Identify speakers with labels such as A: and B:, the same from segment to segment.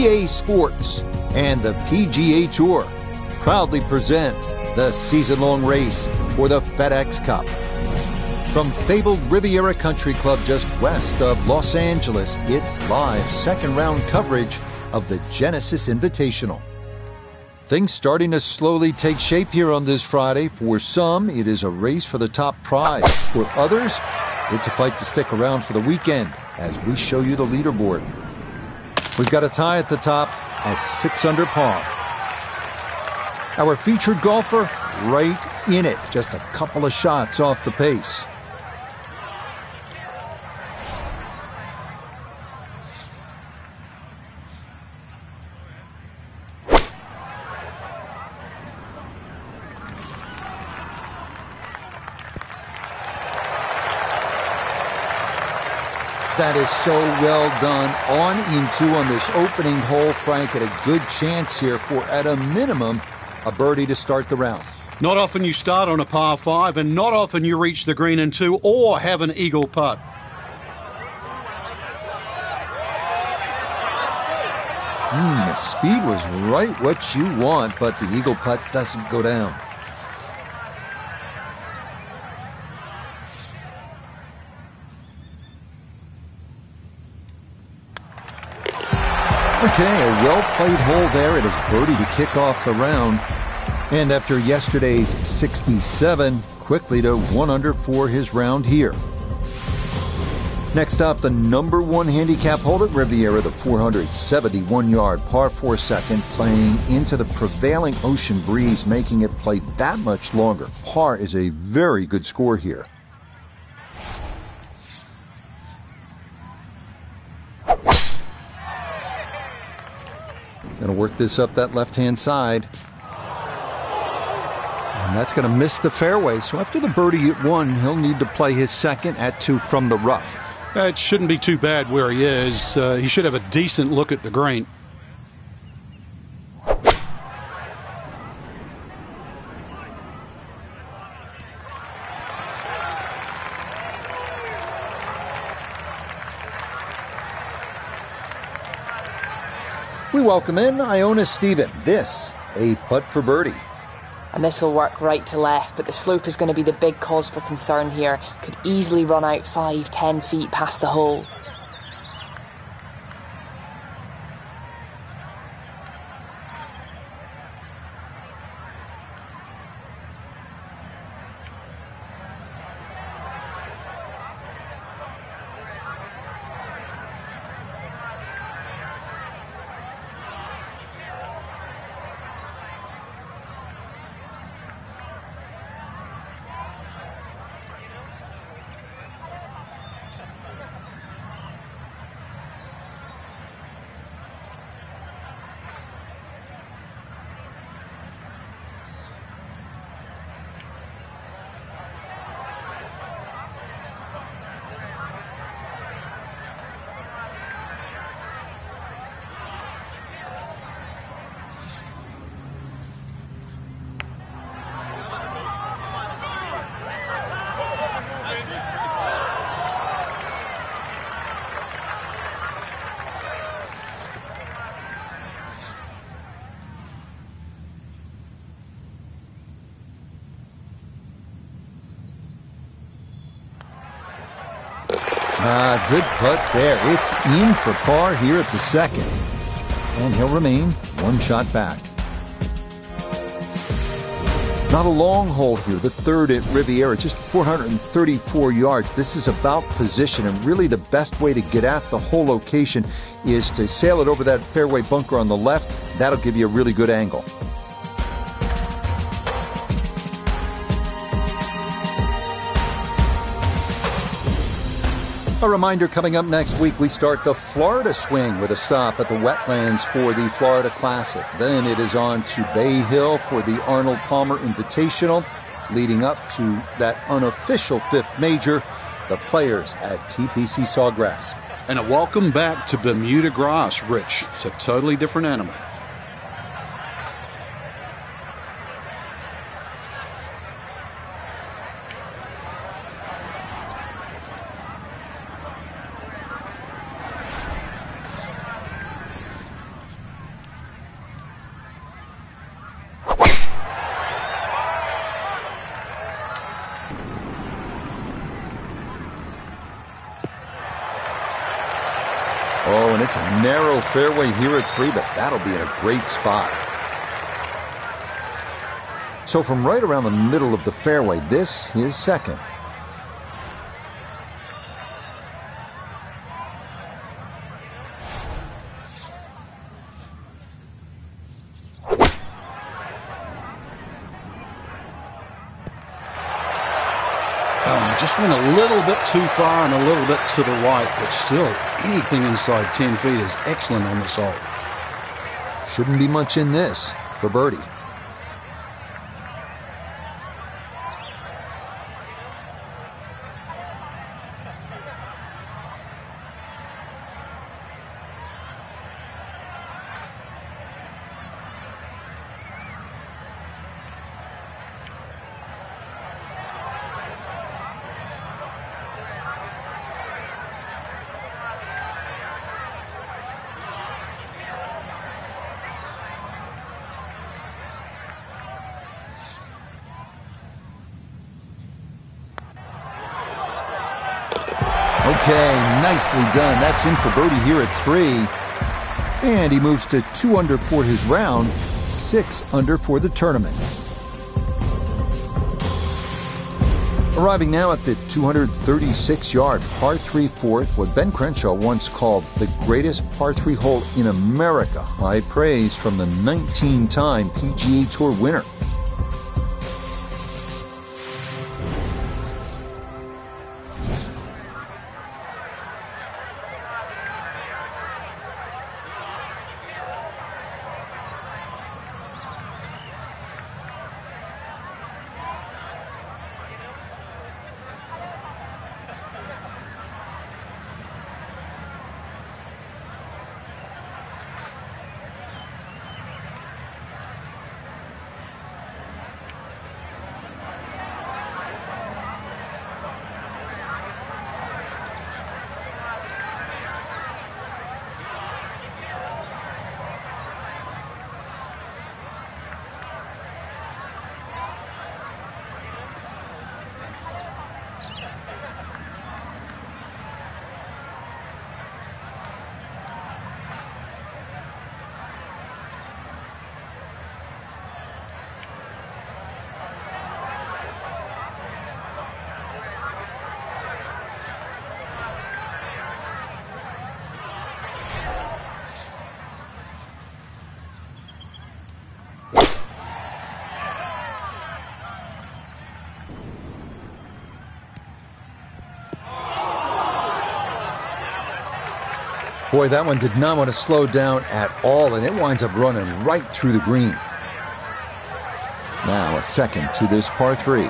A: EA Sports and the PGA Tour proudly present the season-long race for the FedEx Cup. From fabled Riviera Country Club just west of Los Angeles, it's live second-round coverage of the Genesis Invitational. Things starting to slowly take shape here on this Friday. For some, it is a race for the top prize. For others, it's a fight to stick around for the weekend as we show you the leaderboard. We've got a tie at the top at 6 under par. Our featured golfer right in it, just a couple of shots off the pace. That is so well done. On into on this opening hole, Frank, at a good chance here for, at a minimum, a birdie to start the round.
B: Not often you start on a par 5, and not often you reach the green in 2 or have an eagle putt.
A: The speed was right what you want, but the eagle putt doesn't go down. Okay, a well-played hole there. It is birdie to kick off the round. And after yesterday's 67, quickly to 1 under for his round here. Next up, the number 1 handicap hole at Riviera, the 471-yard par 4 second, playing into the prevailing ocean breeze, making it play that much longer. Par is a very good score here. Going to work this up that left-hand side. And that's going to miss the fairway. So after the birdie at 1, he'll need to play his second at 2 from the rough.
B: It shouldn't be too bad where he is. He should have a decent look at the green.
A: We welcome in Iona Stephen. This, a putt for birdie.
C: And this will work right to left, but the slope is going to be the big cause for concern here. Could easily run out 5-10 feet past the hole.
A: Good putt there. It's in for par here at the second. And he'll remain 1 shot back. Not a long hole here, the third at Riviera, just 434 yards. This is about position, and really the best way to get at the whole location is to sail it over that fairway bunker on the left. That'll give you a really good angle. A reminder, coming up next week, we start the Florida swing with a stop at the Wetlands for the Florida Classic. Then it is on to Bay Hill for the Arnold Palmer Invitational, leading up to that unofficial 5th major, the Players at TPC Sawgrass.
B: And a welcome back to Bermuda grass, Rich. It's a totally different animal.
A: Oh, and it's a narrow fairway here at 3, but that'll be in a great spot. So from right around the middle of the fairway, this is second.
B: Just went a little bit too far and a little bit to the right, but still, anything inside 10 feet is excellent on this hole.
A: Shouldn't be much in this for birdie. Okay, nicely done. That's in for birdie here at 3. And he moves to 2 under for his round, 6 under for the tournament. Arriving now at the 236-yard par 3 fourth, what Ben Crenshaw once called the greatest par 3 hole in America. High praise from the 19-time PGA Tour winner. Boy, that one did not want to slow down at all, and it winds up running right through the green. Now a second to this par 3.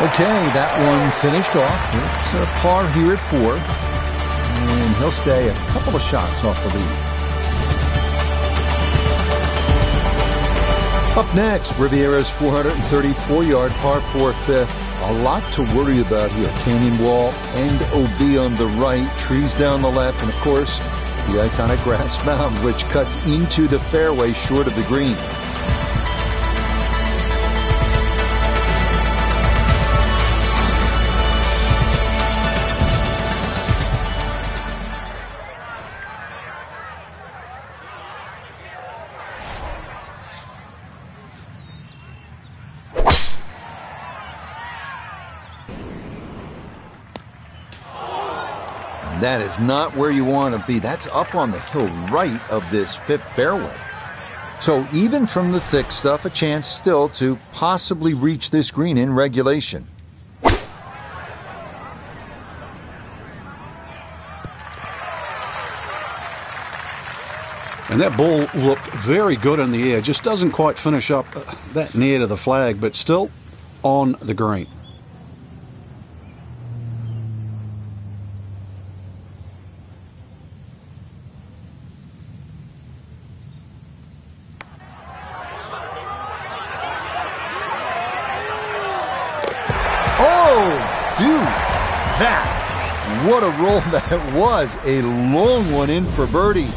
A: Okay, that one finished off. It's a par here at 4. And he'll stay a couple of shots off the lead. Up next, Riviera's 434-yard par 4 fifth. A lot to worry about here. Canyon wall and OB on the right, trees down the left, and of course, the iconic grass mound, which cuts into the fairway short of the green. That is not where you want to be. That's up on the hill right of this fifth fairway. So even from the thick stuff, a chance still to possibly reach this green in regulation.
B: And that ball looked very good in the air. Just doesn't quite finish up that near to the flag, but still on the green.
A: Oh, dude, what a roll that was. A long one in for birdie.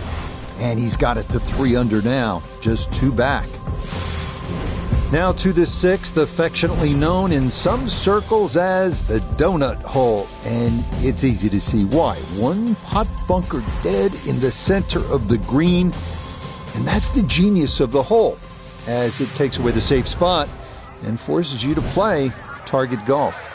A: And he's got it to 3 under now, just 2 back. Now to the 6th, affectionately known in some circles as the donut hole. And it's easy to see why. One pot bunker dead in the center of the green. And that's the genius of the hole, as it takes away the safe spot and forces you to play target golf.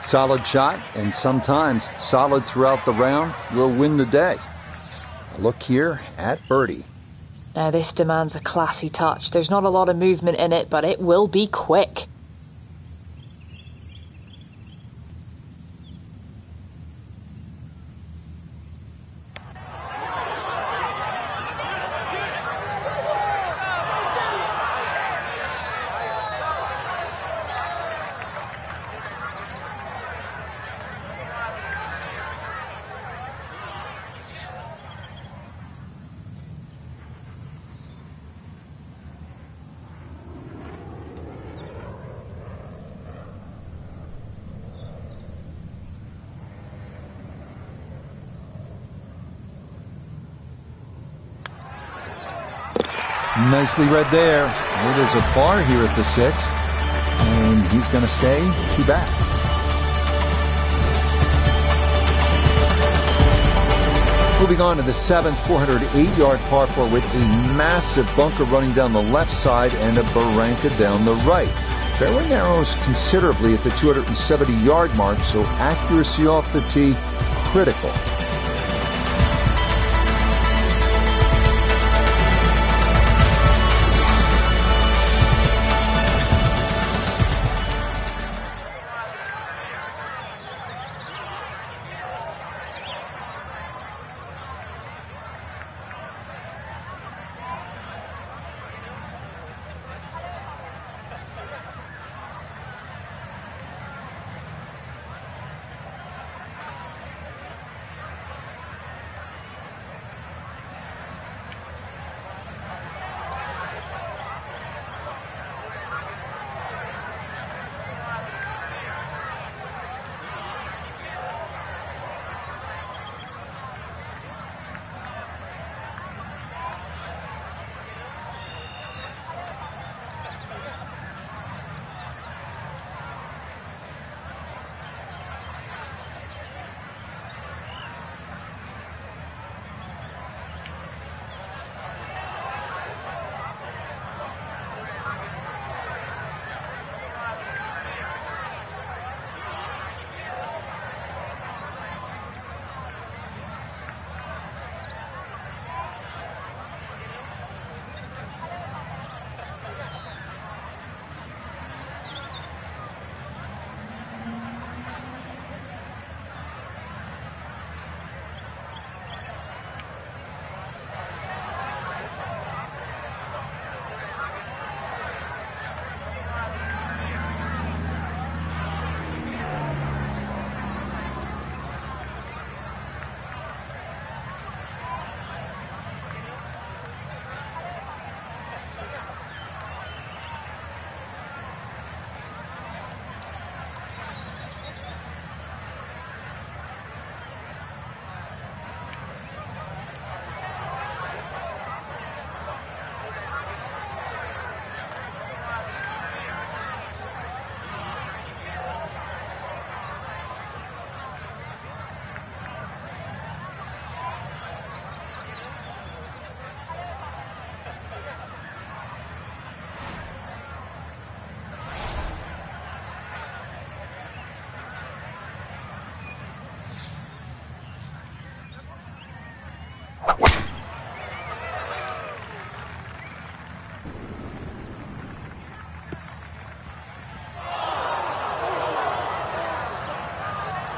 A: Solid shot, and sometimes solid throughout the round, will win the day. A look here at birdie.
C: Now this demands a classy touch. There's not a lot of movement in it, but it will be quick.
A: Nicely read there. It is a par here at the 6th, and he's going to stay 2 back. Moving on to the 7th, 408-yard par 4 with a massive bunker running down the left side and a barranca down the right. Fairway narrows considerably at the 270-yard mark, so accuracy off the tee critical.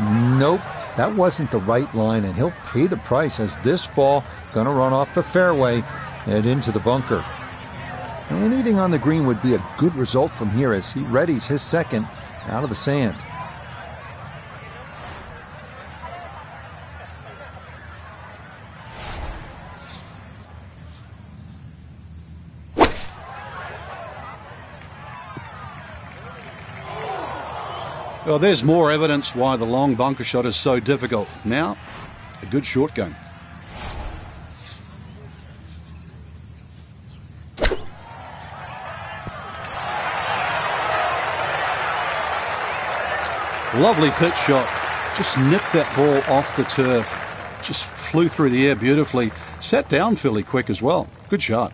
A: Nope, that wasn't the right line, and he'll pay the price as this ball gonna run off the fairway and into the bunker. Anything on the green would be a good result from here as he readies his second out of the sand.
B: Well, there's more evidence why the long bunker shot is so difficult. Now, a good short game. Lovely pitch shot. Just nipped that ball off the turf. Just flew through the air beautifully. Sat down fairly quick as well. Good shot.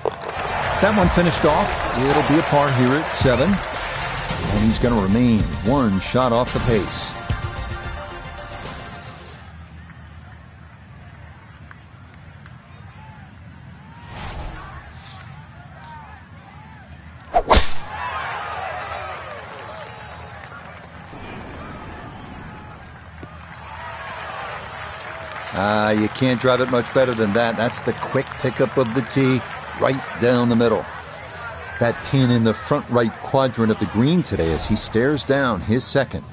A: That one finished off. It'll be a par here at 7. And he's going to remain one shot off the pace. You can't drive it much better than that. That's the quick pickup of the tee right down the middle. That pin in the front right quadrant of the green today as he stares down his second.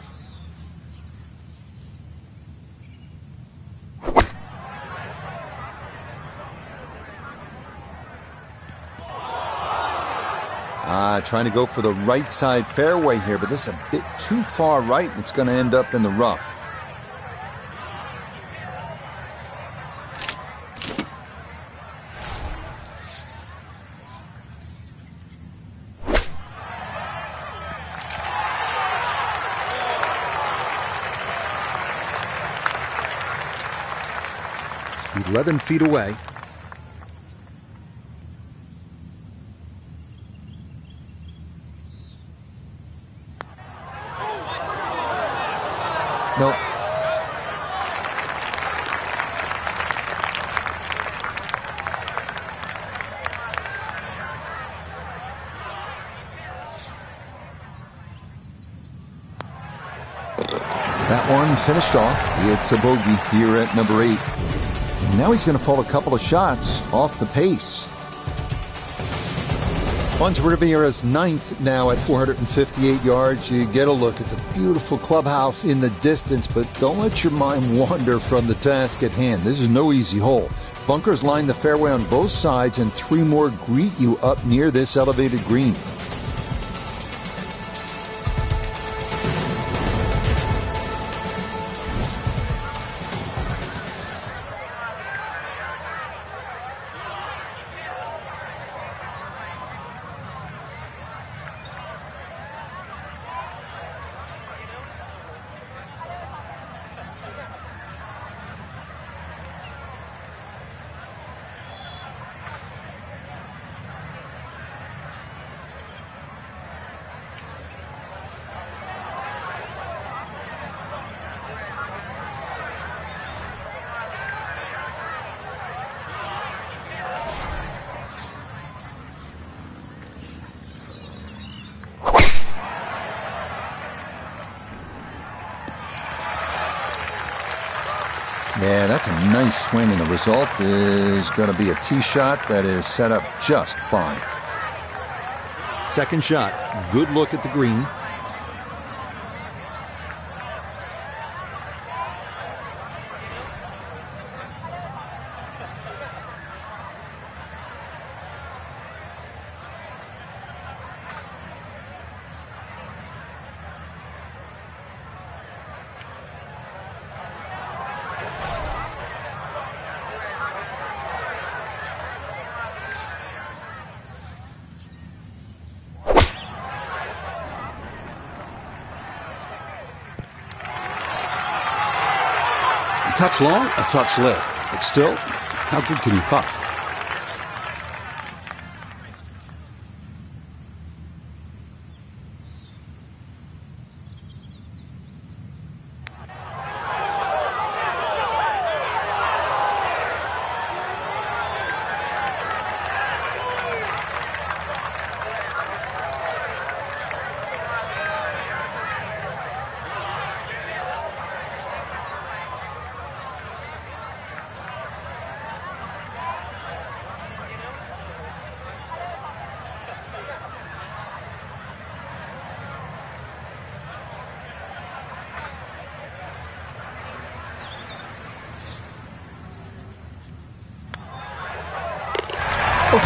A: Trying to go for the right side fairway here, but this is a bit too far right. It's going to end up in the rough. "11 feet away. Nope. That one finished off. It's a bogey here at number 8. And now he's going to fall a couple of shots off the pace. On to Riviera's 9th now at 458 yards. You get a look at the beautiful clubhouse in the distance, but don't let your mind wander from the task at hand. This is no easy hole. Bunkers line the fairway on both sides, and 3 more greet you up near this elevated green. Yeah, that's a nice swing, and the result is going to be a tee shot that is set up just fine. Second shot, good look at the green.
B: A touch long, a touch left. But still, how good can you putt?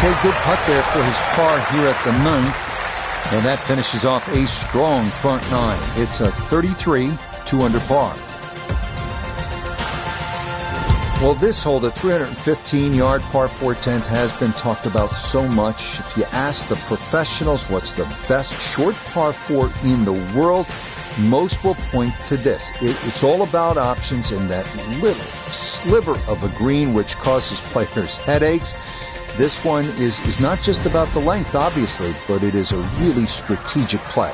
A: Okay, good putt there for his par here at the 9th. And that finishes off a strong front 9. It's a 33, 2 under par. Well, this hole, the 315-yard par 4 10th, has been talked about so much. If you ask the professionals what's the best short par 4 in the world, most will point to this. It's all about options and that little sliver of a green which causes players headaches. This one is not just about the length, obviously, but it is a really strategic play.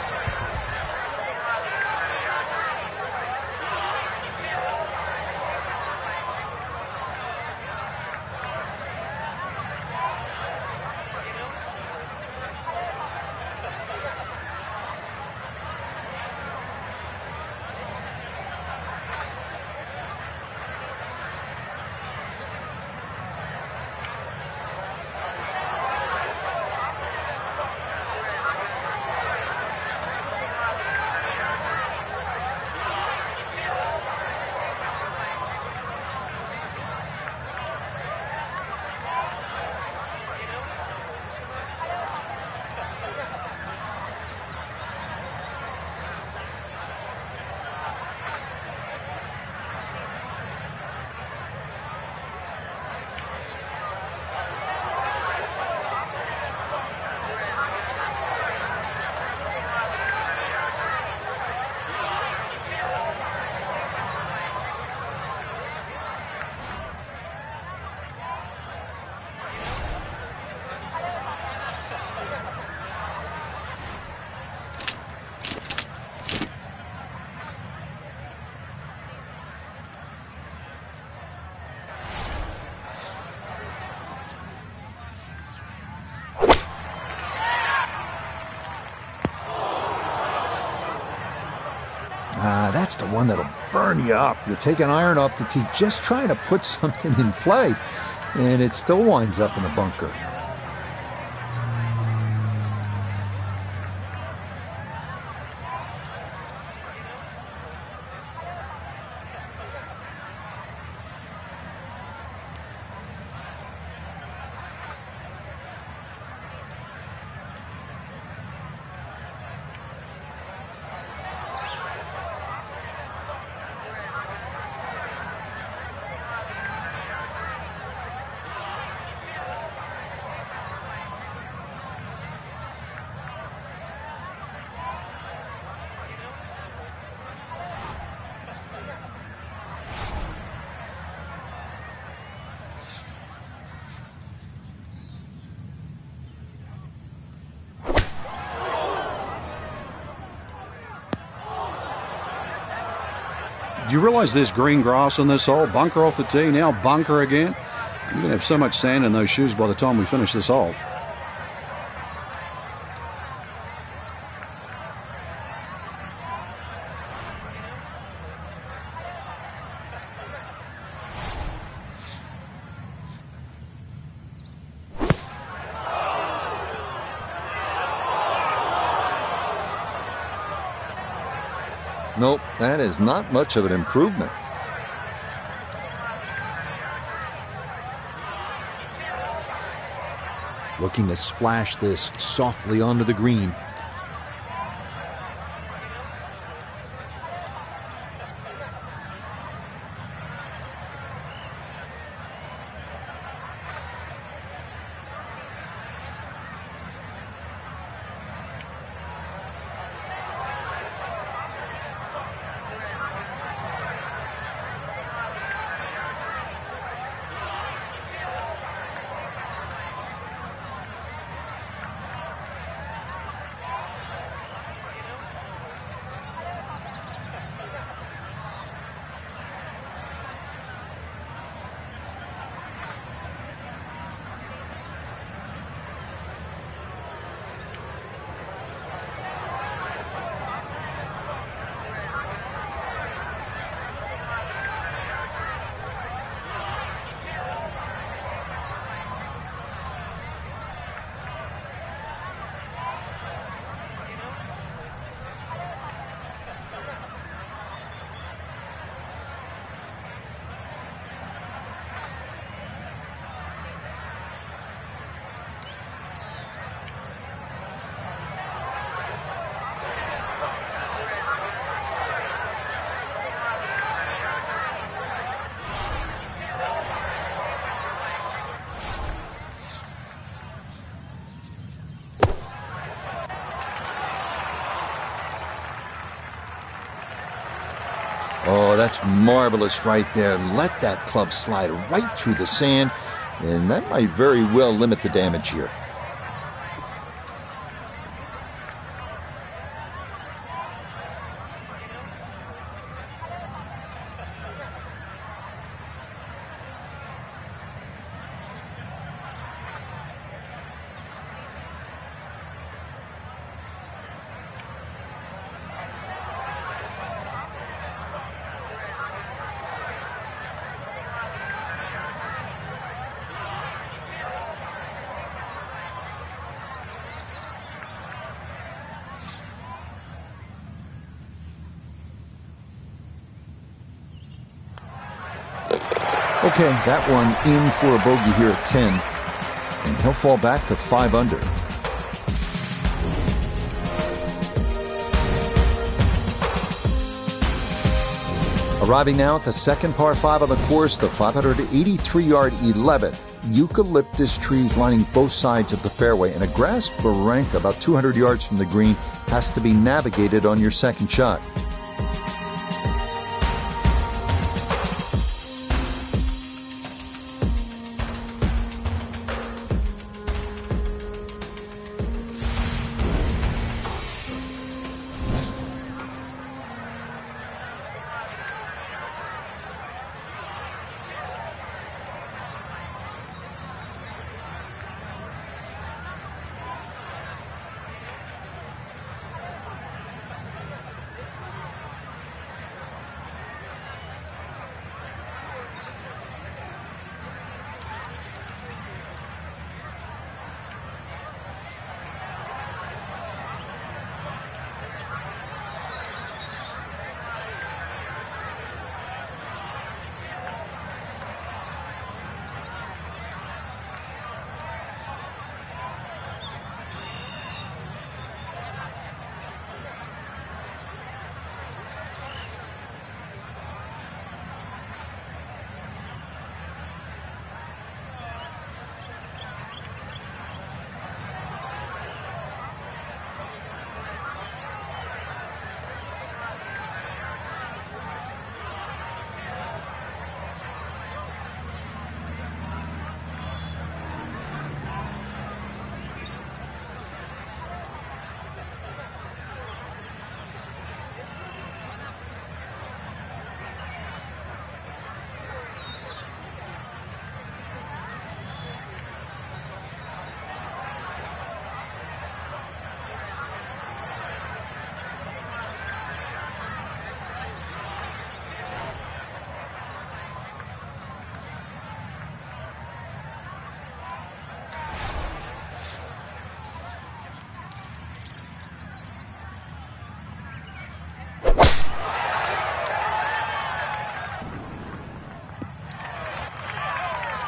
A: That's the one that'll burn you up. You take an iron off the tee just trying to put something in play, and it still winds up in the bunker.
B: Do you realize there's green grass on this hole? Bunker off the tee, now bunker again. You're going to have so much sand in those shoes by the time we finish this hole.
A: Nope, that is not much of an improvement.
D: Looking to splash this softly onto the green.
A: Oh, that's marvelous right there. Let that club slide right through the sand, and that might very well limit the damage here. Okay, that one in for a bogey here at 10, and he'll fall back to 5 under. Arriving now at the second par 5 on the course, the 583-yard 11th. Eucalyptus trees lining both sides of the fairway, and a grass barranca about 200 yards from the green has to be navigated on your second shot.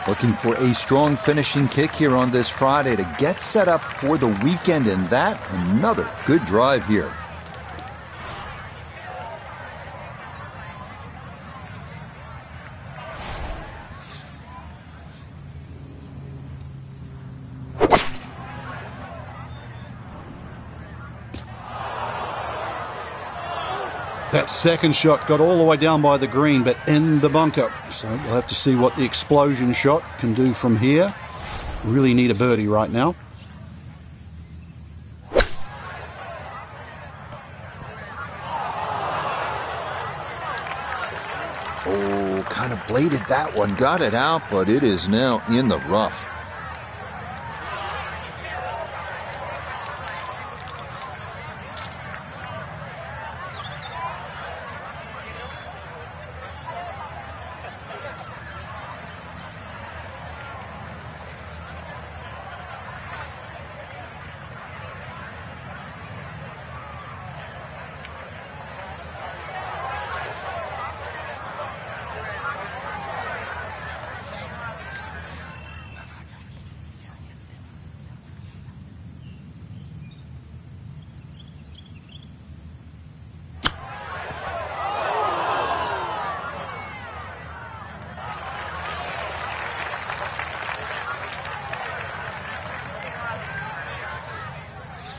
A: Looking for a strong finishing kick here on this Friday to get set up for the weekend, and that another good drive here.
B: That second shot got all the way down by the green, but in the bunker. So we'll have to see what the explosion shot can do from here. Really need a birdie right now.
A: Oh, kind of bladed that one. Got it out, but it is now in the rough.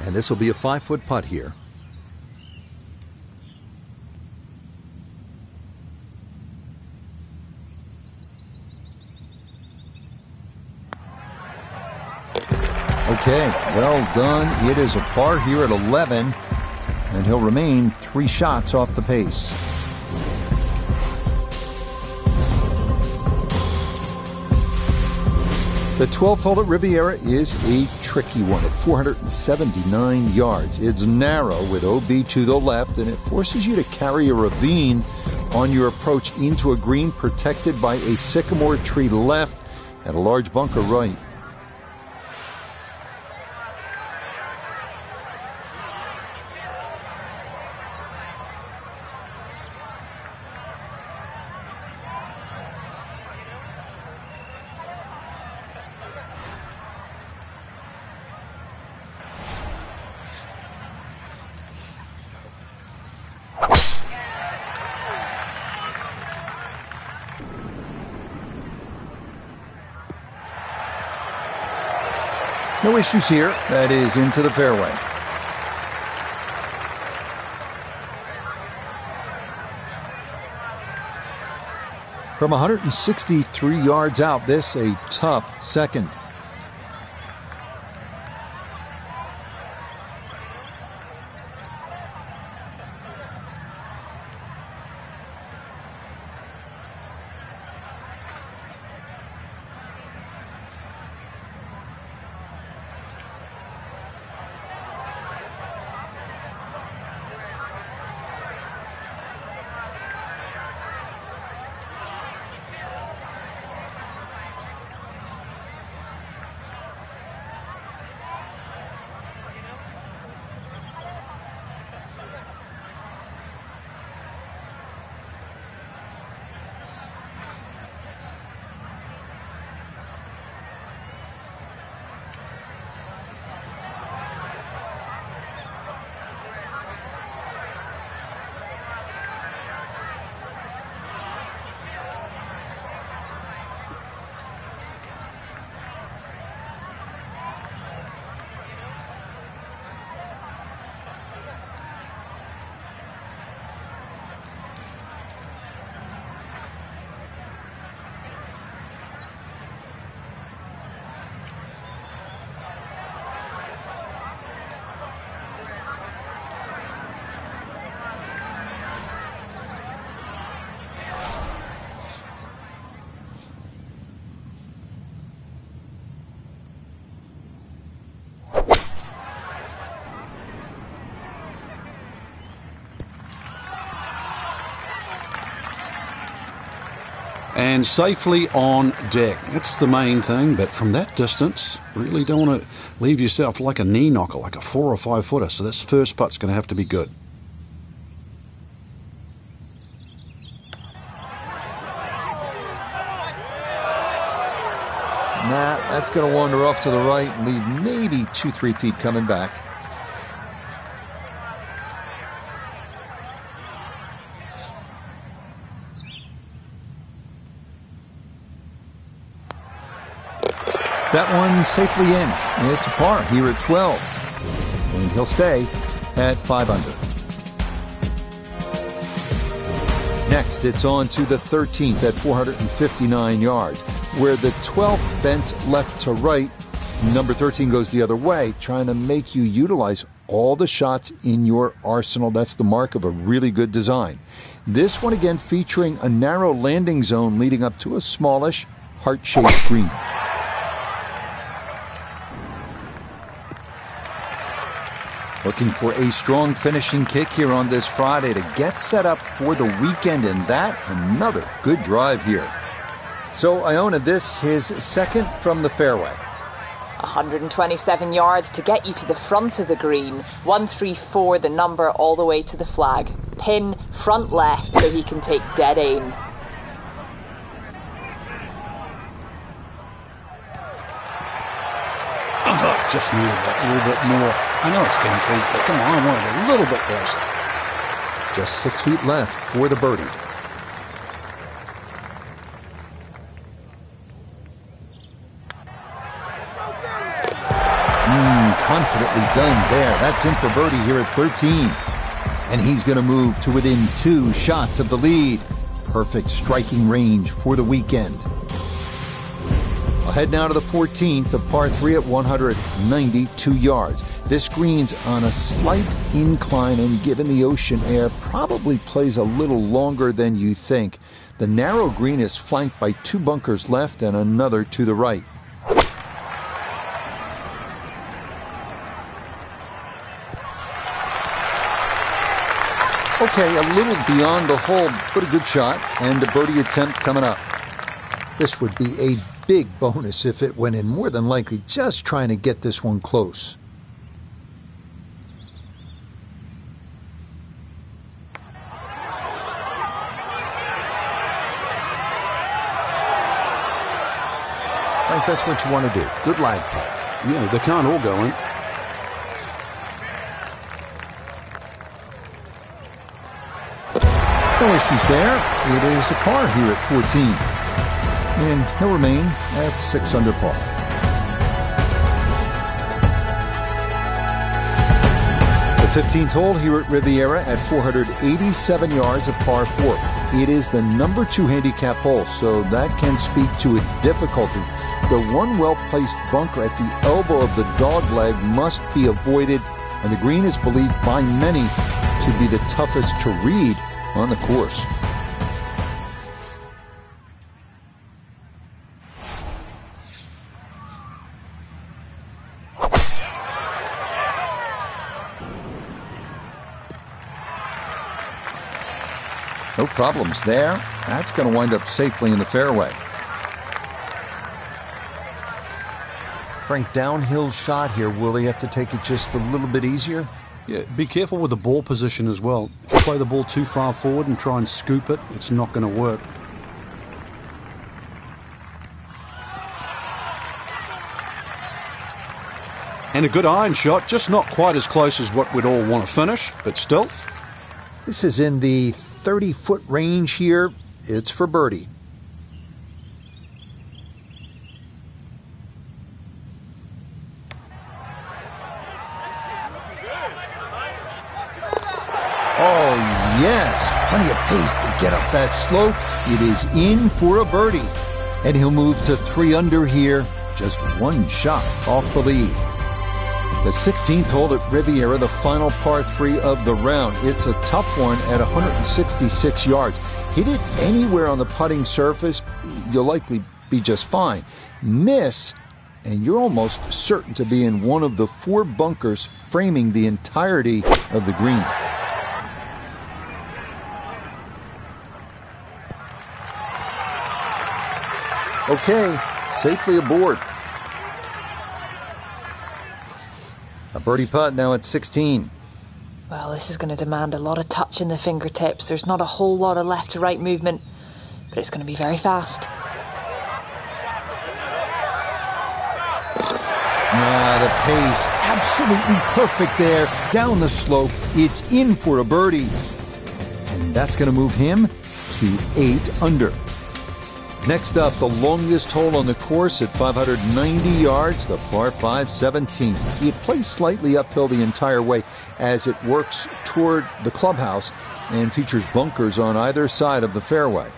D: And this will be a 5-foot putt here.
A: Okay, well done. It is a par here at 11, and he'll remain 3 shots off the pace. The 12th hole at Riviera is a tricky one at 479 yards. It's narrow with OB to the left, and it forces you to carry a ravine on your approach into a green protected by a sycamore tree left and a large bunker right. No issues here. That is into the fairway. From 163 yards out, this a tough second.
B: And safely on deck. That's the main thing, but from that distance, really don't want to leave yourself like a knee knocker, like a 4 or 5 footer. So this first putt's going to have to be good.
A: Nah, that's going to wander off to the right and leave maybe 2-3 feet coming back. That one safely in. It's a par here at 12. And he'll stay at 5 under. Next, it's on to the 13th at 459 yards, where the 12th bent left to right. Number 13 goes the other way, trying to make you utilize all the shots in your arsenal. That's the mark of a really good design. This one again featuring a narrow landing zone leading up to a smallish, heart-shaped green. Looking for a strong finishing kick here on this Friday to get set up for the weekend, and that another good drive here. So Iona, this his second from the fairway.
C: 127 yards to get you to the front of the green. 134 the number all the way to the flag. Pin front left so he can take dead aim.
B: Oh, just needed that a little bit more. I know it's 10 feet, but come on, I want it a little bit closer.
A: Just 6 feet left for the birdie. Confidently done there. That's in for birdie here at 13. And he's going to move to within 2 shots of the lead. Perfect striking range for the weekend. I'll head now to the 14th, the par 3 at 192 yards. This green's on a slight incline, and given the ocean air, probably plays a little longer than you think. The narrow green is flanked by 2 bunkers left and another to the right. Okay, a little beyond the hole, but a good shot, and a birdie attempt coming up. This would be a big bonus if it went in, more than likely just trying to get this one close. Frank, that's what you want to do. Good lag putt.
B: Yeah, they can't all go in.
A: No issues there. It is a par here at 14. And he'll remain at 6 under par. The 15th hole here at Riviera at 487 yards, a par 4. It is the number 2 handicap hole, so that can speak to its difficulty. The one well-placed bunker at the elbow of the dogleg must be avoided, and the green is believed by many to be the toughest to read on the course. No problems there. That's going to wind up safely in the fairway. Frank, downhill shot here. Will he have to take it just a little bit easier?
B: Yeah, be careful with the ball position as well. If you play the ball too far forward and try and scoop it, it's not going to work. And a good iron shot, just not quite as close as what we'd all want to finish, but still.
A: This is in the 30-foot range here. It's for birdie. Oh, yes. Plenty of pace to get up that slope. It is in for a birdie. And he'll move to 3 under here. Just 1 shot off the lead. The 16th hole at Riviera, the final par 3 of the round. It's a tough one at 166 yards. Hit it anywhere on the putting surface, you'll likely be just fine. Miss, and you're almost certain to be in one of the 4 bunkers framing the entirety of the green. Okay, safely aboard. A birdie putt now at 16.
C: Well, this is going to demand a lot of touch in the fingertips. There's not a whole lot of left to right movement, but it's going to be very fast.
A: The pace, absolutely perfect there. Down the slope, it's in for a birdie. And that's going to move him to 8 under. Next up, the longest hole on the course at 590 yards, the par 5 17th. It plays slightly uphill the entire way as it works toward the clubhouse and features bunkers on either side of the fairway.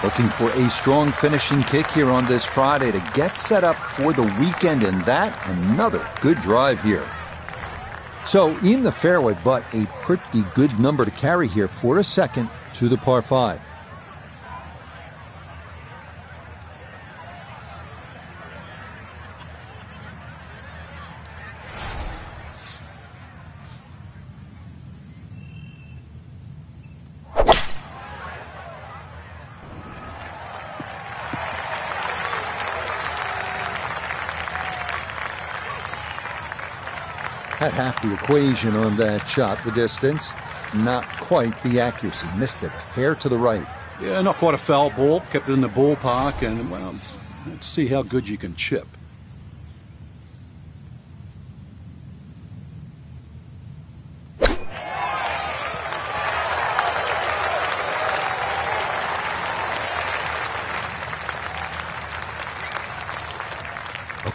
A: Looking for a strong finishing kick here on this Friday to get set up for the weekend, and that another good drive here. So in the fairway, but a pretty good number to carry here for a second to the par 5. Had half the equation on that shot, the distance. Not quite the accuracy. Missed it a hair to the right.
B: Yeah, not quite a foul ball. Kept it in the ballpark, and, well, let's see how good you can chip.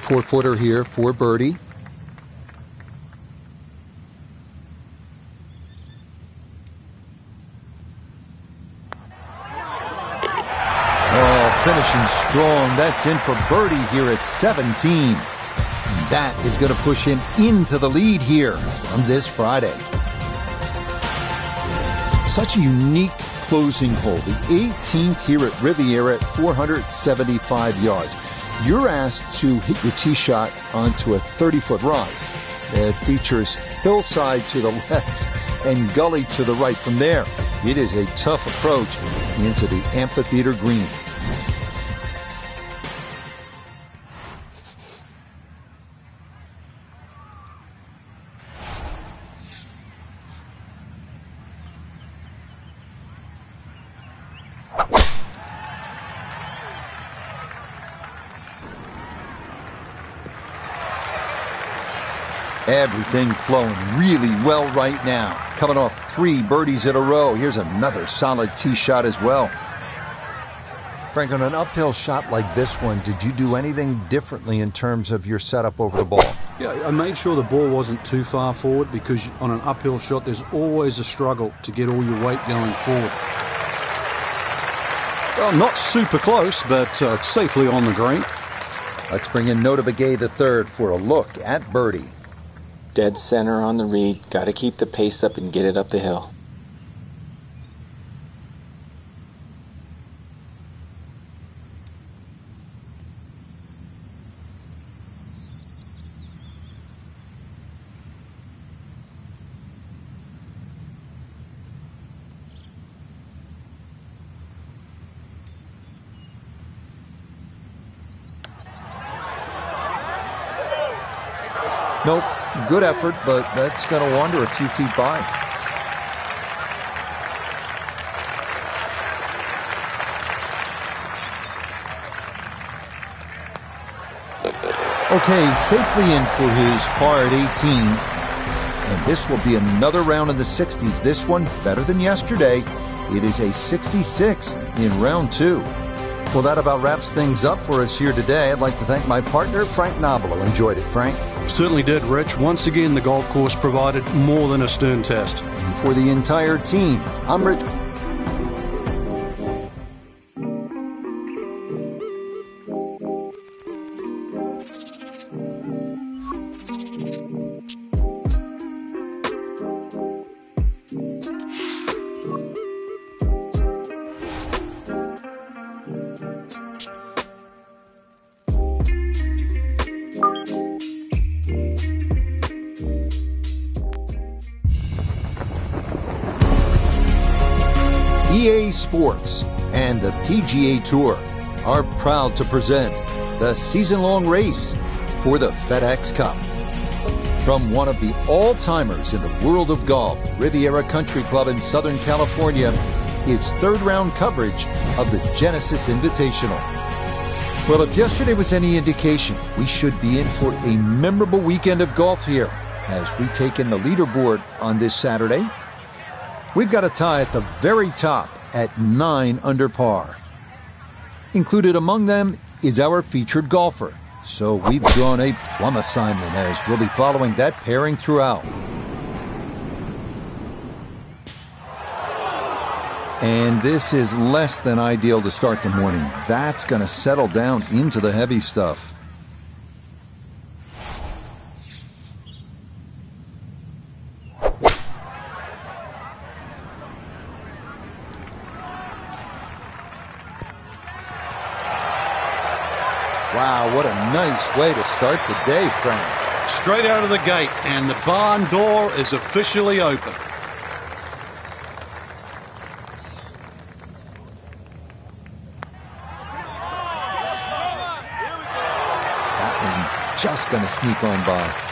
A: 4-footer here for birdie. Oh, finishing strong. That's in for birdie here at 17. And that is going to push him into the lead here on this Friday. Such a unique closing hole. The 18th here at Riviera at 475 yards. You're asked to hit your tee shot onto a 30-foot rise. It features hillside to the left and gully to the right. From there, it is a tough approach into the amphitheater green. Everything flowing really well right now. Coming off 3 birdies in a row. Here's another solid tee shot as well. Frank, on an uphill shot like this one, did you do anything differently in terms of your setup over the ball?
B: Yeah, I made sure the ball wasn't too far forward, because on an uphill shot there's always a struggle to get all your weight going forward. Well, not super close, but safely on the green.
A: Let's bring in Notah Begay III for a look at birdie.
E: Dead center on the reed. Got to keep the pace up and get it up the hill.
A: Nope. Good effort, but that's going to wander a few feet by. Okay, safely in for his par at 18. And this will be another round in the 60s. This one better than yesterday. It is a 66 in round 2. Well, that about wraps things up for us here today. I'd like to thank my partner, Frank Nobilo. Enjoyed it, Frank.
B: Certainly did, Rich. Once again, the golf course provided more than a stern test.
A: And for the entire team, I'm Rich. EA Sports and the PGA Tour are proud to present the season-long race for the FedEx Cup. From one of the all-timers in the world of golf, Riviera Country Club in Southern California, is third-round coverage of the Genesis Invitational. Well, if yesterday was any indication, we should be in for a memorable weekend of golf here as we take in the leaderboard on this Saturday. We've got a tie at the very top at 9 under par. Included among them is our featured golfer. So we've drawn a plum assignment as we'll be following that pairing throughout. And this is less than ideal to start the morning. That's going to settle down into the heavy stuff. Wow, what a nice way to start the day, Frank.
B: Straight out of the gate, and the barn door is officially open.
A: That one just going to sneak on by.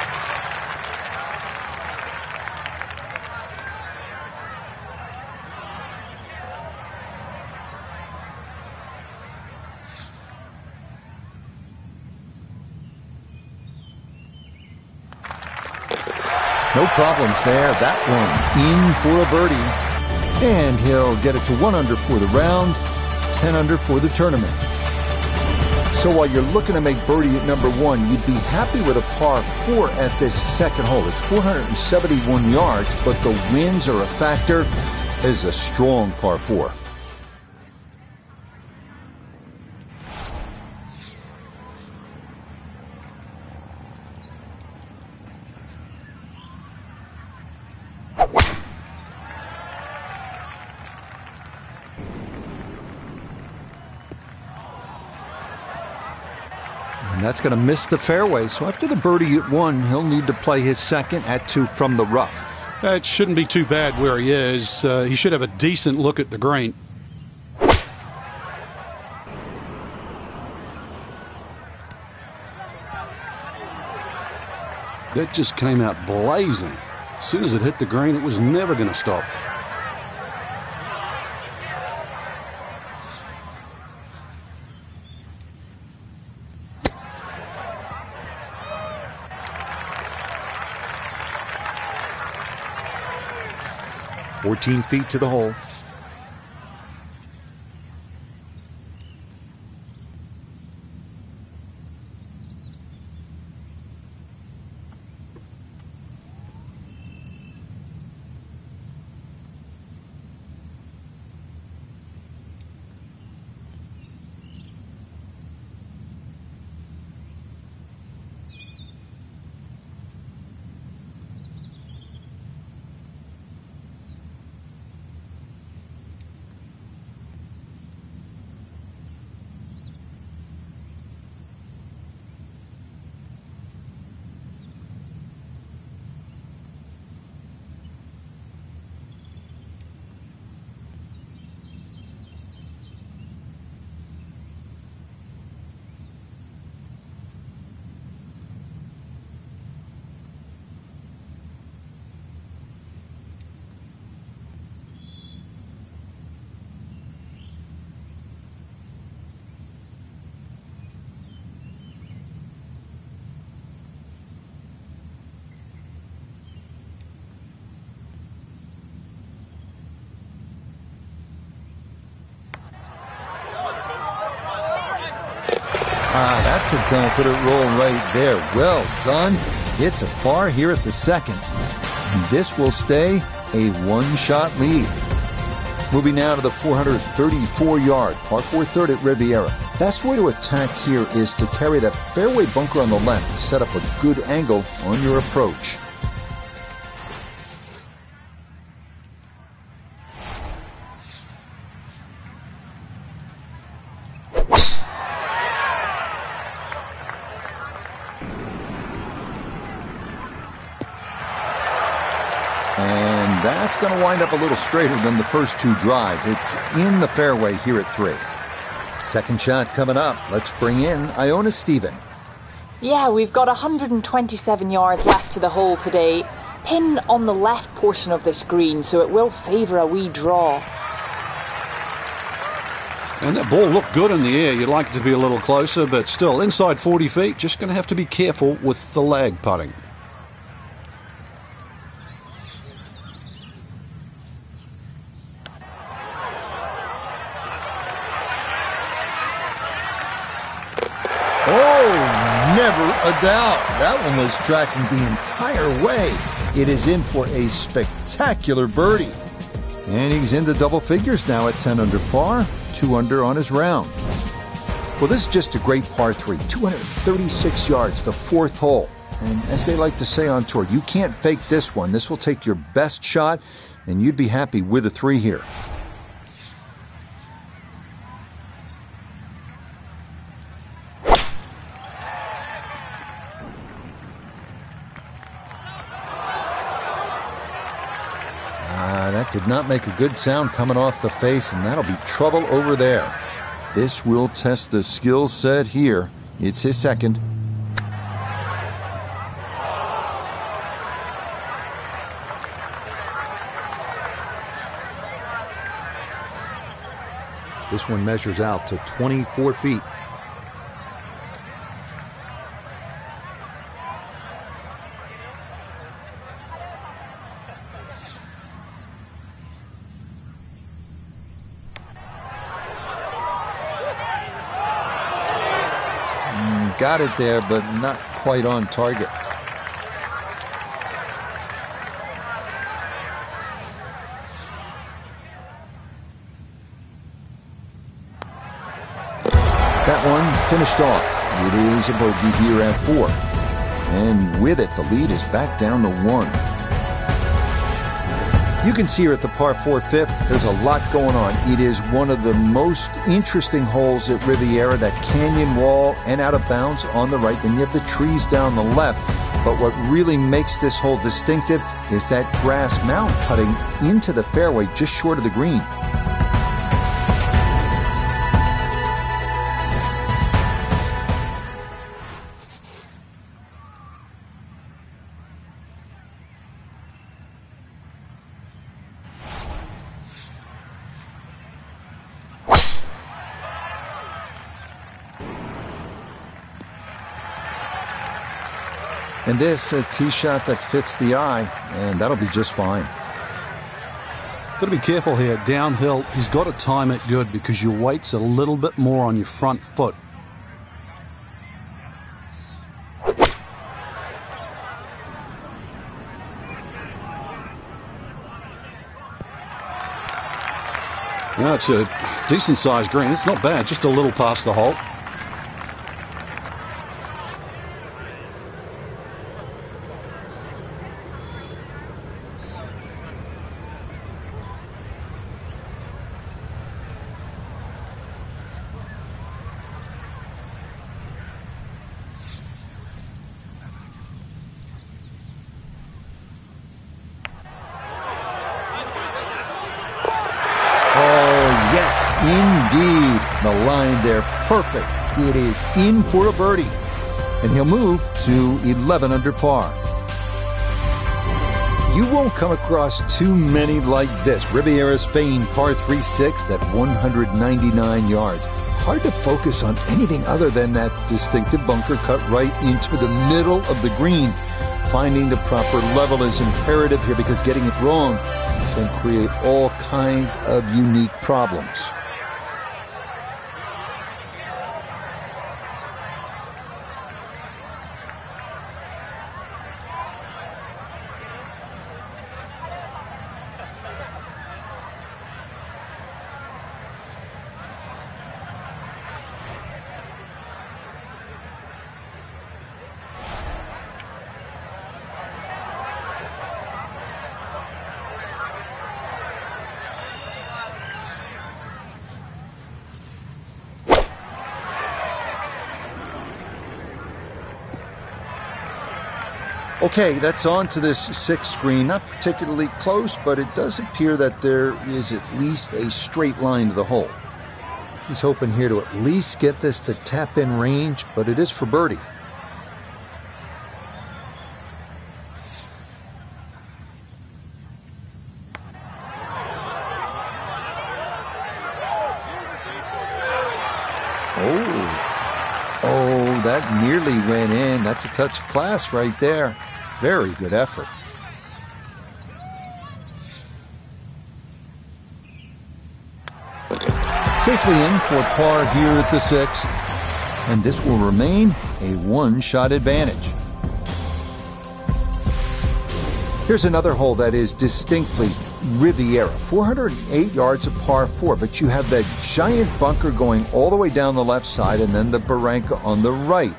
A: No problems there. That one in for a birdie. And he'll get it to 1 under for the round, 10 under for the tournament. So while you're looking to make birdie at number 1, you'd be happy with a par 4 at this second hole. It's 471 yards, but the winds are a factor. This is a strong par 4. And that's going to miss the fairway. So after the birdie at 1, he'll need to play his second at 2 from the rough.
B: It shouldn't be too bad where he is. He should have a decent look at the green. That just came out blazing. As soon as it hit the green, it was never going to stop.
A: "14 feet to the hole." That's a confident roll right there. Well done. It's a par here at the second. And this will stay a one-shot lead. Moving now to the 434-yard par 4 third at Riviera. Best way to attack here is to carry that fairway bunker on the left to set up a good angle on your approach. And that's going to wind up a little straighter than the first two drives. It's in the fairway here at 3. Second shot coming up. Let's bring in Iona Stephen.
C: Yeah, we've got 127 yards left to the hole today. Pin on the left portion of this green, so it will favour a wee draw.
B: And that ball looked good in the air. You'd like it to be a little closer, but still, inside 40 feet, just going to have to be careful with the lag putting.
A: Never a doubt. That one was tracking the entire way. It is in for a spectacular birdie. And he's into double figures now at 10 under par, 2 under on his round. Well, this is just a great par 3, 236 yards, the fourth hole. And as they like to say on tour, you can't fake this one. This will take your best shot, and you'd be happy with a 3 here. That did not make a good sound coming off the face, and that'll be trouble over there. This will test the skill set here. It's his second. This one measures out to 24 feet. got it there, but not quite on target. That one finished off. It is a bogey here at 4. And with it, the lead is back down to 1. You can see here at the par 4 fifth, there's a lot going on. It is one of the most interesting holes at Riviera, that canyon wall and out of bounds on the right. Then you have the trees down the left. But what really makes this hole distinctive is that grass mound cutting into the fairway just short of the green. And this, a tee shot that fits the eye, and that'll be just fine.
B: Got to be careful here. Downhill, he's got to time it good because your weight's a little bit more on your front foot. Now it's a decent-sized green. It's not bad, just a little past the hole.
A: Indeed, the line there, perfect. It is in for a birdie, and he'll move to 11 under par. You won't come across too many like this. Riviera's famed par 3-6 at 199 yards. Hard to focus on anything other than that distinctive bunker cut right into the middle of the green. Finding the proper level is imperative here because getting it wrong can create all kinds of unique problems. Okay, that's on to this 6th green. Not particularly close, but it does appear that there is at least a straight line to the hole. He's hoping here to at least get this to tap-in range, but it is for birdie. Oh, that nearly went in. That's a touch of class right there. Very good effort. Safely in for par here at the 6th. And this will remain a one-shot advantage. Here's another hole that is distinctly Riviera. 408 yards of par 4, but you have that giant bunker going all the way down the left side and then the barranca on the right.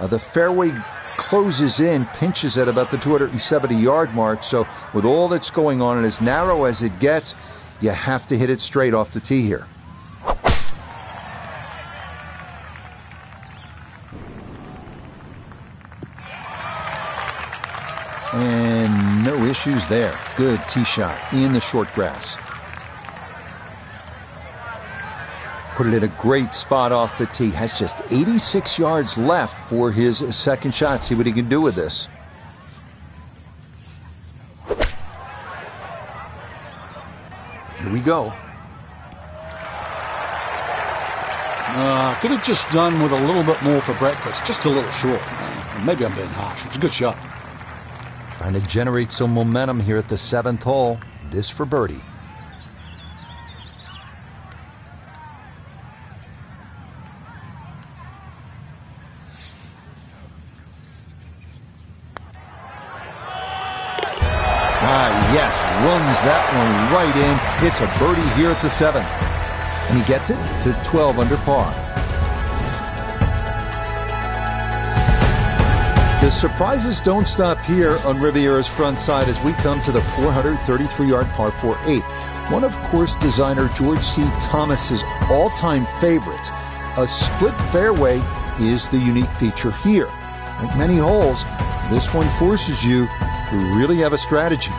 A: The fairway closes in, pinches at about the 270-yard mark, so with all that's going on and as narrow as it gets, you have to hit it straight off the tee here. And no issues there. Good tee shot in the short grass. Put it in a great spot off the tee. Has just 86 yards left for his second shot. See what he can do with this. Here we go.
B: Could have just done with a little bit more for breakfast. Just a little short. Maybe I'm being harsh. It was a good shot.
A: Trying to generate some momentum here at the 7th hole. This for birdie. runs that one right in. It's a birdie here at the 7th. And he gets it to 12 under par. The surprises don't stop here on Riviera's front side as we come to the 433-yard par 4 8th. One of course designer George C. Thomas's all-time favorites. A split fairway is the unique feature here. Like many holes, this one forces you to really have a strategy.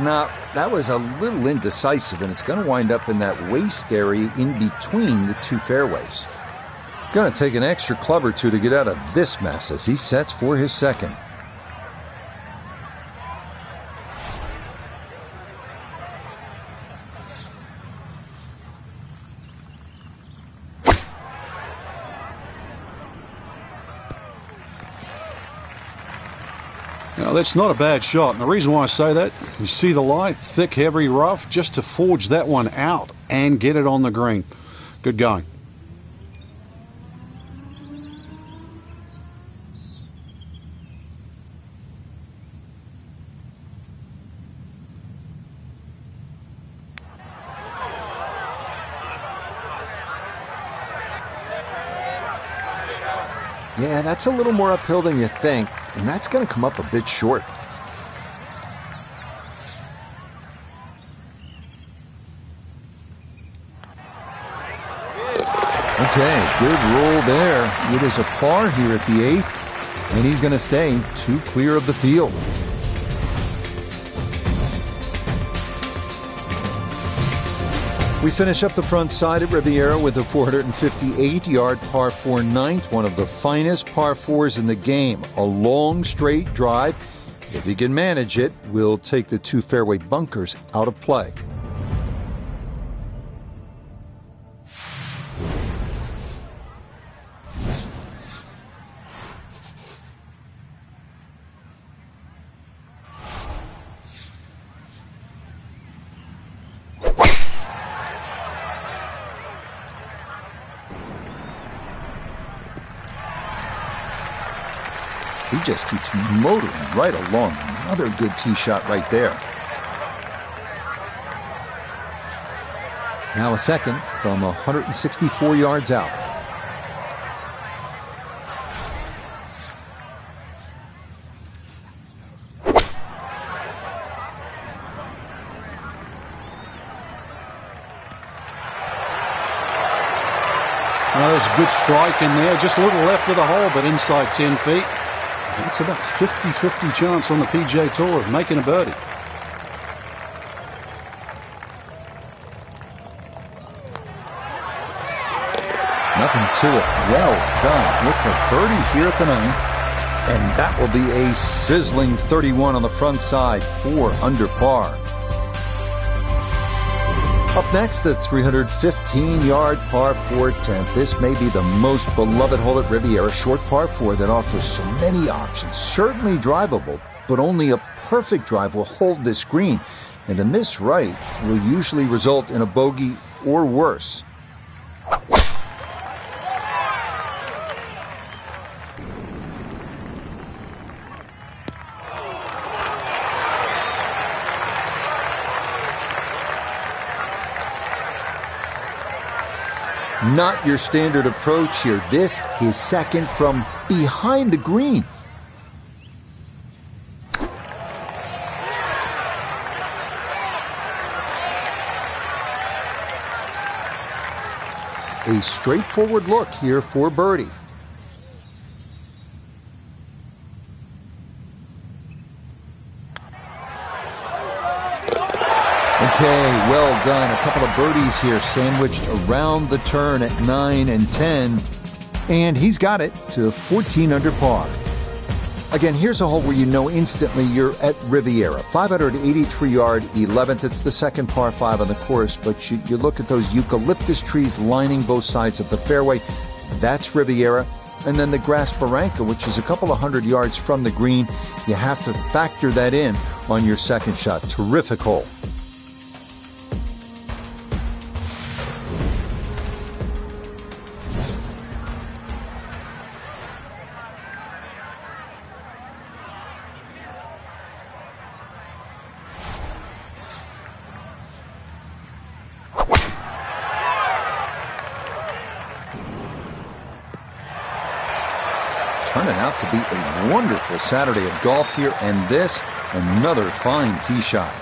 A: Now, that was a little indecisive, and it's going to wind up in that waist area in between the two fairways. Going to take an extra club or two to get out of this mess as he sets for his second.
B: Now, that's not a bad shot, and the reason why I say that, you see the lie, thick, heavy, rough, just to forge that one out and get it on the green. Good going.
A: Yeah, that's a little more uphill than you think, and that's going to come up a bit short. Okay, good roll there. It is a par here at the 8th, and he's going to stay 2 clear of the field. We finish up the front side at Riviera with a 458-yard par 4 9th, one of the finest par 4s in the game. A long, straight drive. If he can manage it, we'll take the 2 fairway bunkers out of play. He just keeps motoring right along. Another good tee shot right there. Now a second from 164 yards out.
B: Well, there's a good strike in there. Just a little left of the hole, but inside 10 feet. It's about 50-50 chance on the PGA Tour of making a birdie.
A: Nothing to it. Well done. It's a birdie here at the 9th. And that will be a sizzling 31 on the front side, 4 under par. Up next, the 315-yard par 4 10th. This may be the most beloved hole at Riviera, short par 4 that offers so many options. Certainly drivable, but only a perfect drive will hold this green. And a miss right will usually result in a bogey or worse. Not your standard approach here. This, his second from behind the green. A straightforward look here for birdie. Okay, well Well done. A couple of birdies here sandwiched around the turn at 9 and 10. And he's got it to 14 under par. Again, here's a hole where you know instantly you're at Riviera. 583-yard 11th. It's the second par 5 on the course, but you look at those eucalyptus trees lining both sides of the fairway. That's Riviera. And then the Grass Barranca, which is a couple of 100 yards from the green. You have to factor that in on your second shot. Terrific hole. Turning out to be a wonderful Saturday of golf here, and this, another fine tee shot.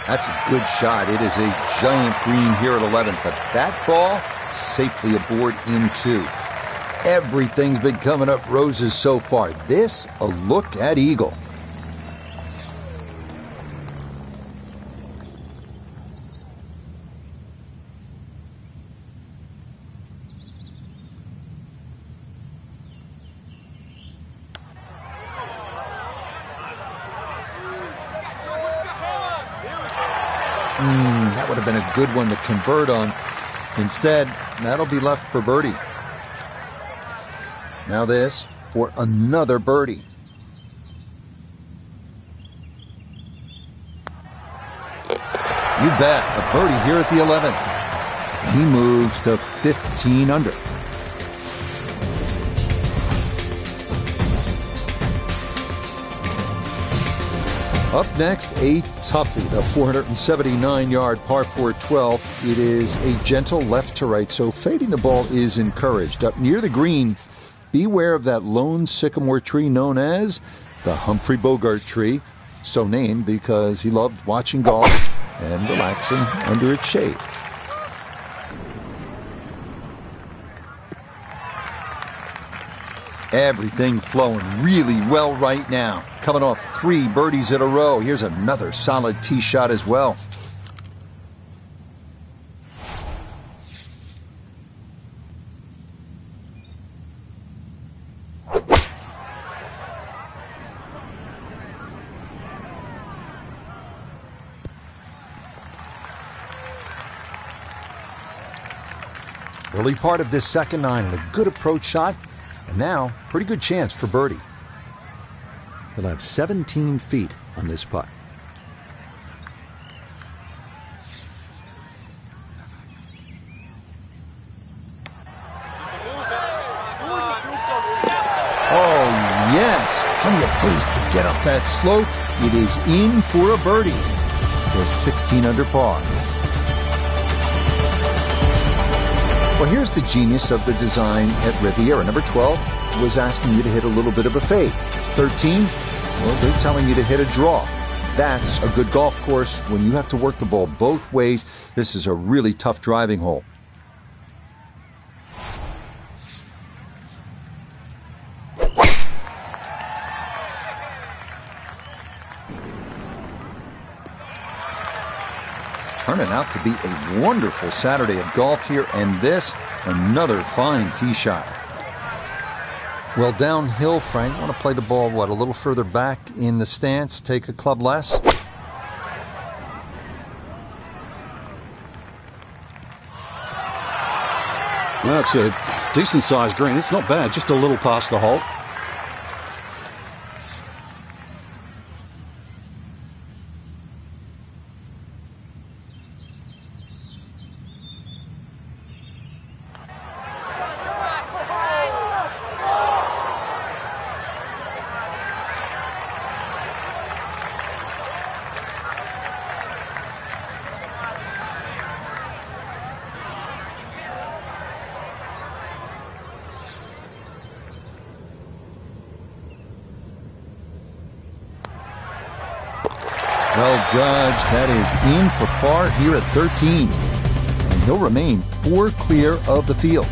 A: That's a good shot. It is a giant green here at 11, but that ball safely aboard in 2. Everything's been coming up roses so far. This, a look at eagle. That would have been a good one to convert on. Instead, that'll be left for birdie. Now this for another birdie. You bet, a birdie here at the 11th. He moves to 15 under. Up next, a toughie, the 479-yard par 4 12. It is a gentle left to right, so fading the ball is encouraged. Up near the green, beware of that lone sycamore tree known as the Humphrey Bogart tree, so named because he loved watching golf and relaxing under its shade. Everything flowing really well right now. Coming off 3 birdies in a row. Here's another solid tee shot as well. Early part of this second 9 and a good approach shot. And now, pretty good chance for birdie.
D: He'll have 17 feet on this putt.
A: Oh, yes. Plenty of pace to get up that slope. It is in for a birdie to 16 under par. Well, here's the genius of the design at Riviera. Number 12 was asking you to hit a little bit of a fade. 13, well, they're telling you to hit a draw. That's a good golf course when you have to work the ball both ways. This is a really tough driving hole. Turning out to be a wonderful Saturday of golf here, and this, another fine tee shot. Well, downhill, Frank. Want to play the ball, a little further back in the stance, take a club less?
B: No, it's a decent-sized green. It's not bad, just a little past the hole.
A: Well judged. That is in for par here at 13. And he'll remain 4 clear of the field.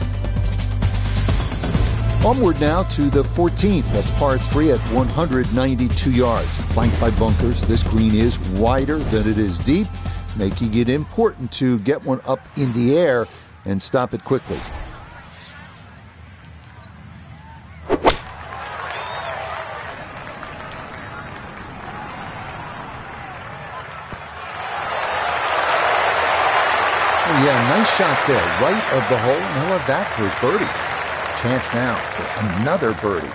A: Onward now to the 14th. That's par 3 at 192 yards. Flanked by bunkers, this green is wider than it is deep, making it important to get one up in the air and stop it quickly. Yeah, nice shot there, right of the hole, and he'll have that for his birdie. Chance now for another birdie.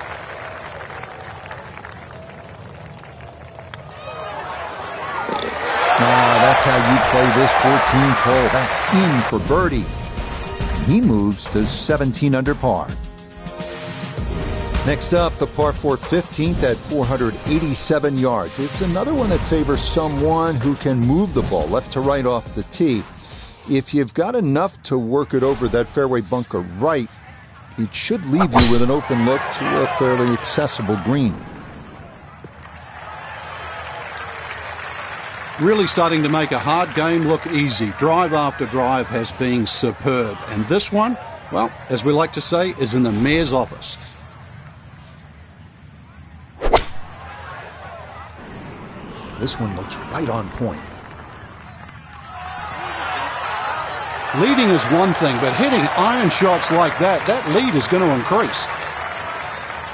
A: That's how you play this 14th hole. That's in for birdie. He moves to 17 under par. Next up, the par 4 15th at 487 yards. It's another one that favors someone who can move the ball left to right off the tee. If you've got enough to work it over that fairway bunker right, it should leave you with an open look to a fairly accessible green.
B: Really starting to make a hard game look easy. Drive after drive has been superb. And this one, well, as we like to say, is in the mayor's office.
A: This one looks right on point.
B: Leading is one thing, but hitting iron shots like that lead is going to increase.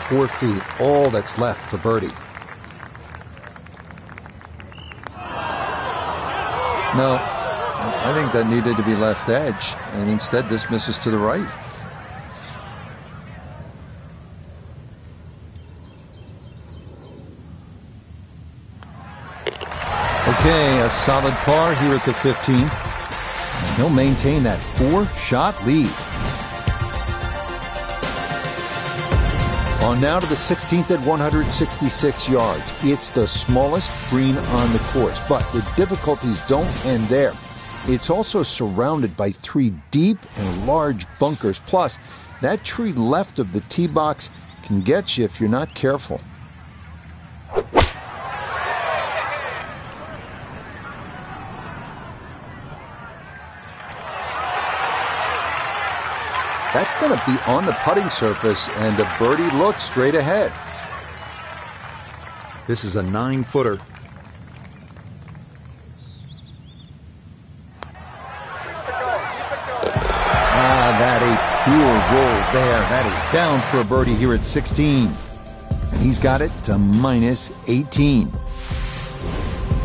A: 4 feet, all that's left for birdie. No, I think that needed to be left edge, and instead this misses to the right. Okay, a solid par here at the 15th. And he'll maintain that 4-shot lead. On now to the 16th at 166 yards. It's the smallest green on the course, but the difficulties don't end there. It's also surrounded by 3 deep and large bunkers. Plus, that tree left of the tee box can get you if you're not careful. That's going to be on the putting surface, and a birdie look straight ahead.
D: This is a 9-footer.
A: That a pure roll there. That is down for a birdie here at 16. And he's got it to minus 18.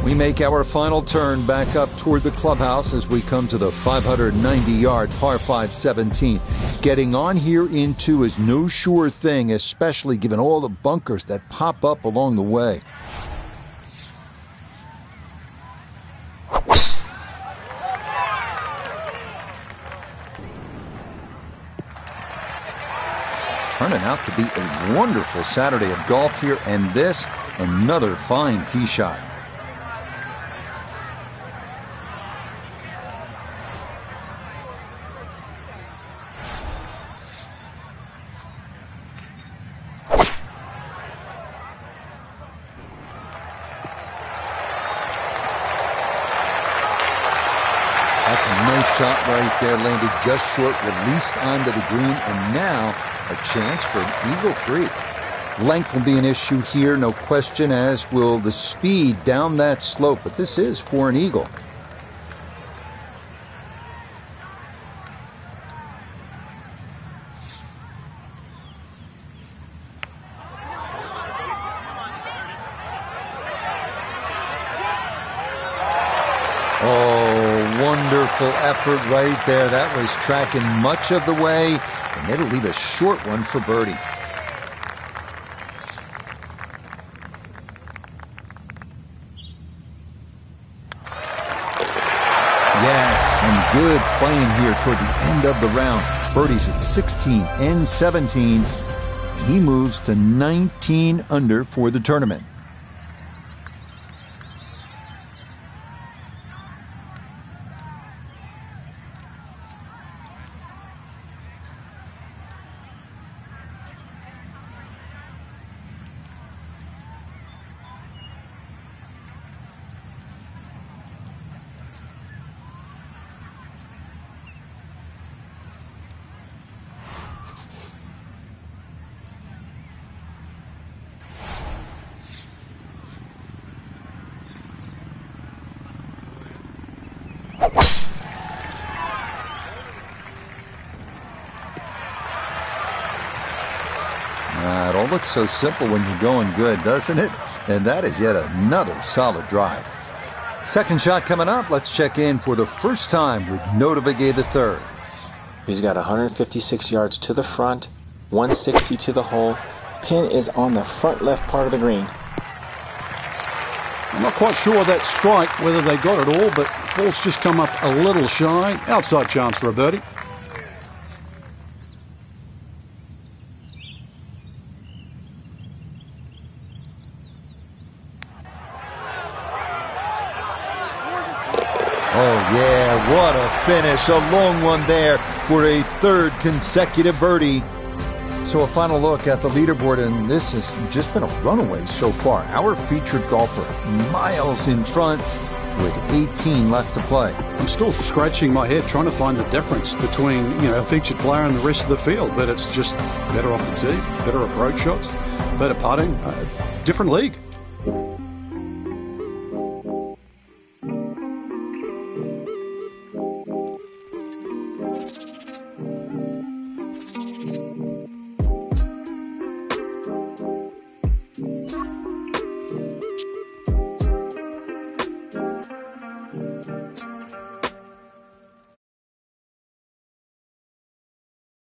A: We make our final turn back up toward the clubhouse as we come to the 590-yard par 5 17th. Getting on here in 2 is no sure thing, especially given all the bunkers that pop up along the way. Turning out to be a wonderful Saturday of golf here, and this, another fine tee shot. That's a nice shot right there, landed just short, released onto the green, and now a chance for an eagle 3. Length will be an issue here, no question, as will the speed down that slope, but this is for an eagle. Oh, wonderful effort right there. That was tracking much of the way, and it'll leave a short one for birdie. Yes, and good playing here toward the end of the round. Birdie's at 16 and 17. He moves to 19 under for the tournament. It all looks so simple when you're going good, doesn't it? And that is yet another solid drive. Second shot coming up. Let's check in for the first time with Notah Begay III.
E: He's got 156 yards to the front, 160 to the hole. Pin is on the front left part of the green.
B: I'm not quite sure that strike, whether they got it all, but ball's just come up a little shy. Outside chance for a birdie.
A: Oh, yeah, what a finish. A long one there for a third consecutive birdie. So a final look at the leaderboard, and this has just been a runaway so far. Our featured golfer miles in front with 18 left to play.
B: I'm still scratching my head trying to find the difference between, a featured player and the rest of the field, but it's just better off the tee, better approach shots, better putting, different league.